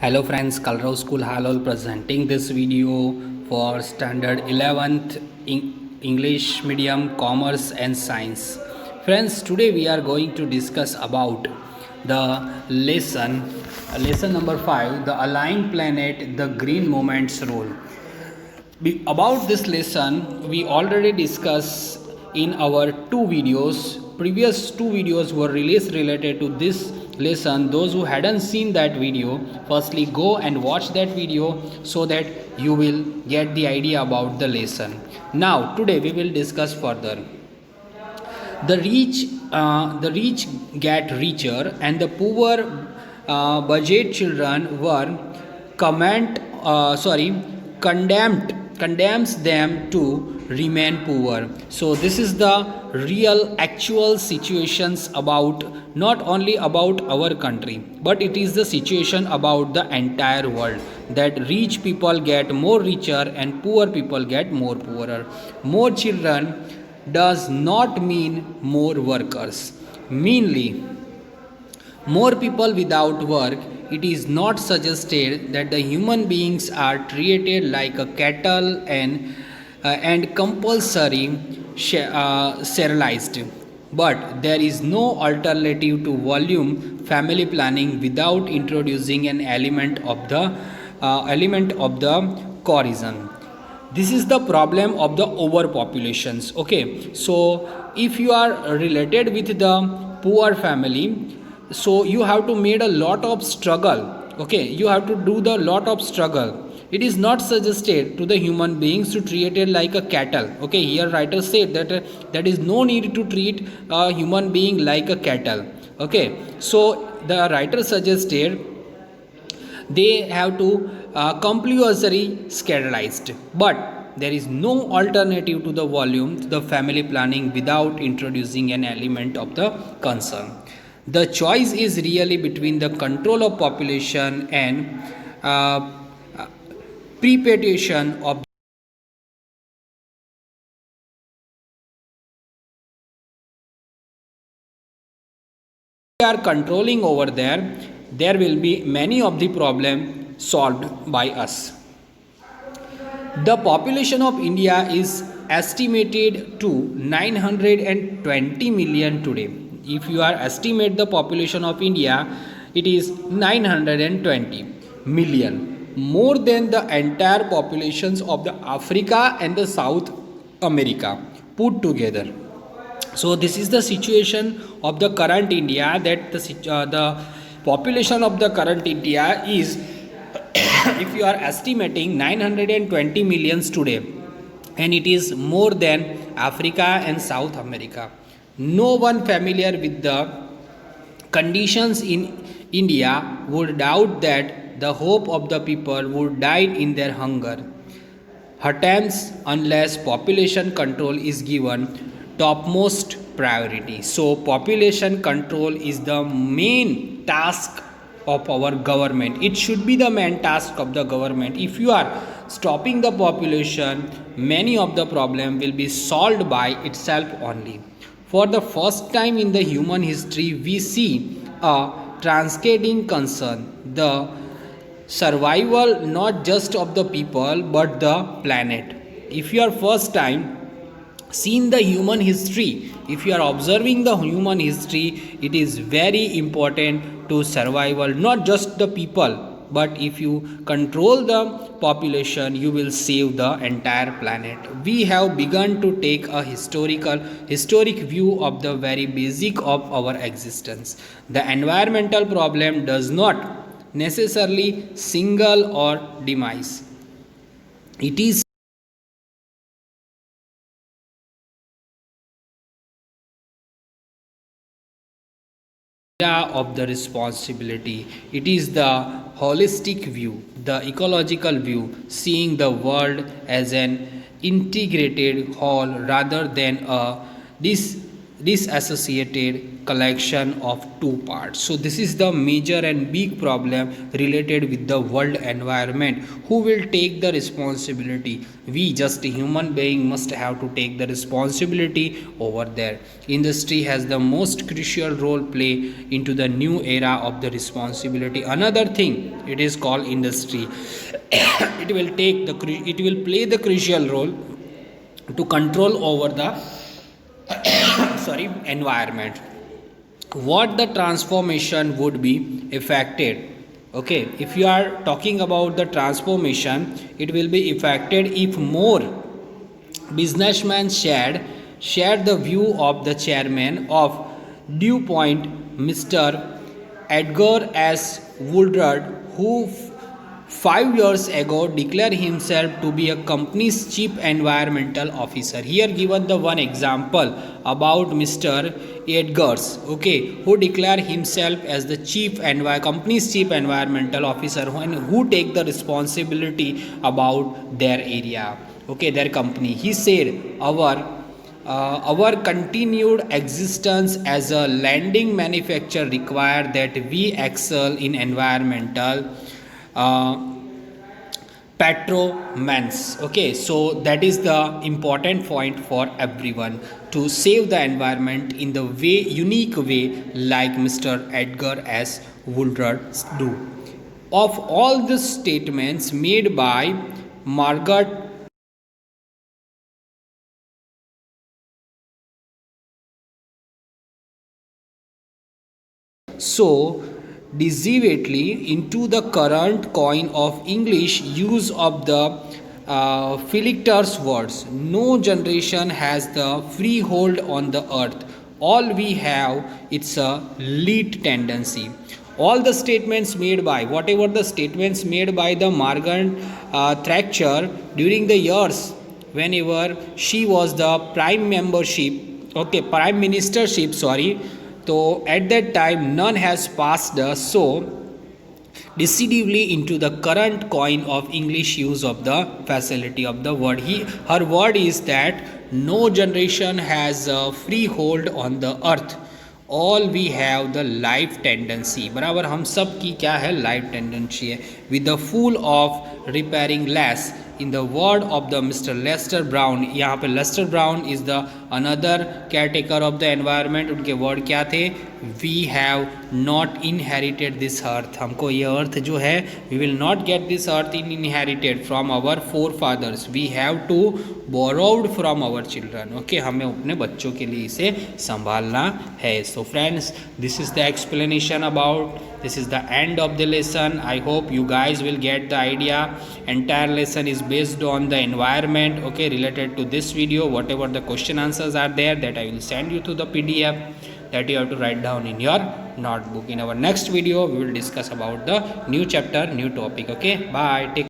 Hello friends, Kalrao School Halol presenting this video for standard 11th English medium, commerce and science. Friends, today we are going to discuss about the lesson number 5, the aligned planet, the green moment's role. About this lesson, we already discussed in our two videos. Previous two videos were released related to this lesson. Those who hadn't seen that video, firstly go and watch that video so that you will get the idea about the lesson. Now today we will discuss further. The rich get richer and the poor budget children were comment condemned condemns them to remain poor. So this is the real actual situations about not only about our country, but it is the situation about the entire world, that rich people get more richer and poor people get more poorer. More children does not mean more workers. Mainly, more people without work. It is not suggested that the human beings are treated like a cattle and compulsory sterilized. But there is no alternative to volume family planning without introducing an element of the coercion. This is the problem of the overpopulations. Okay, so if you are related with the poor family, so you have to made a lot of struggle. Okay, you have to do the lot of struggle. It is not suggested to the human beings to treat it like a cattle. Okay, here writer said that there is no need to treat a human being like a cattle. Okay, so the writer suggested they have to compulsory sterilized, but there is no alternative to the volume to the family planning without introducing an element of the concern. The choice is really between the control of population and uh, perpetuation of. We are controlling over there will be many of the problem solved by us. The population of India is estimated to 920 million today. If you are estimate the population of India, it is 920 million, more than the entire populations of the Africa and the South America put together. So this is the situation of the current India, that the population of the current India is if you are estimating 920 millions today, and it is more than Africa and South America. No one familiar with the conditions in India would doubt that the hope of the people would die in their hunger attempts unless population control is given topmost priority. So population control is the main task of our government. It should be the main task of the government. If you are stopping the population, many of the problem will be solved by itself only. For the first time in the human history, we see a transcending concern, the survival not just of the people but the planet. If you are first time seen the human history, if you are observing the human history, it is very important to survival not just the people, but if you control the population, you will save the entire planet. We have begun to take a historic view of the very basic of our existence. The environmental problem does not necessarily single or demise. It is of the responsibility. It is the holistic view, the ecological view, seeing the world as an integrated whole rather than a disassociated collection of two parts. So this is the major and big problem related with the world environment. Who will take the responsibility? We, just a human being, must have to take the responsibility over there. Industry has the most crucial role play into the new era of the responsibility. Another thing, it is called industry. It will play the crucial role to control over the environment. What the transformation would be affected? Okay, if you are talking about the transformation, it will be affected if more businessmen shared the view of the chairman of DuPont, Mr. Edgar S. Woodward, who 5 years ago declared himself to be a company's chief environmental officer. Here given the one example about Mr. Edgars, okay, who declared himself as the company's chief environmental officer, and who take the responsibility about their area, okay, their company. He said, our continued existence as a landing manufacturer require that we excel in environmental performance. Okay, so that is the important point for everyone, to save the environment in the unique way like Mr. Edgar S. Woodward do. Of all the statements made by Margaret so deviately into the current coin of English use of the Philipter's words, no generation has the freehold on the earth. All we have, it's a lead tendency. All the statements made by, whatever the statements made by the Margaret Thatcher during the years whenever she was the prime ministership, so at that time none has passed so decisively into the current coin of English use of the facility of the word. Her word is that no generation has a freehold on the earth. All we have the life tendency. बराबर हम सब की क्या है, life tendency है. With the full of repairing less. In the word of the Mr. Lester Brown, यहाँ पे Lester Brown is the another caretaker of the environment. उनके word क्या थे? We have not inherited this earth. हमको ये earth जो है, we will not get this earth inherited from our forefathers. We have to borrowed from our children. Okay, हमें अपने बच्चों के लिए इसे संभालना है. So friends, this is the explanation about. This is the end of the lesson. I hope you guys will get the idea. Entire lesson is based on the environment, okay, related to this video. Whatever the question answers are there, that I will send you to the PDF that you have to write down in your notebook. In our next video, we will discuss about the new chapter, new topic. Okay, bye. Take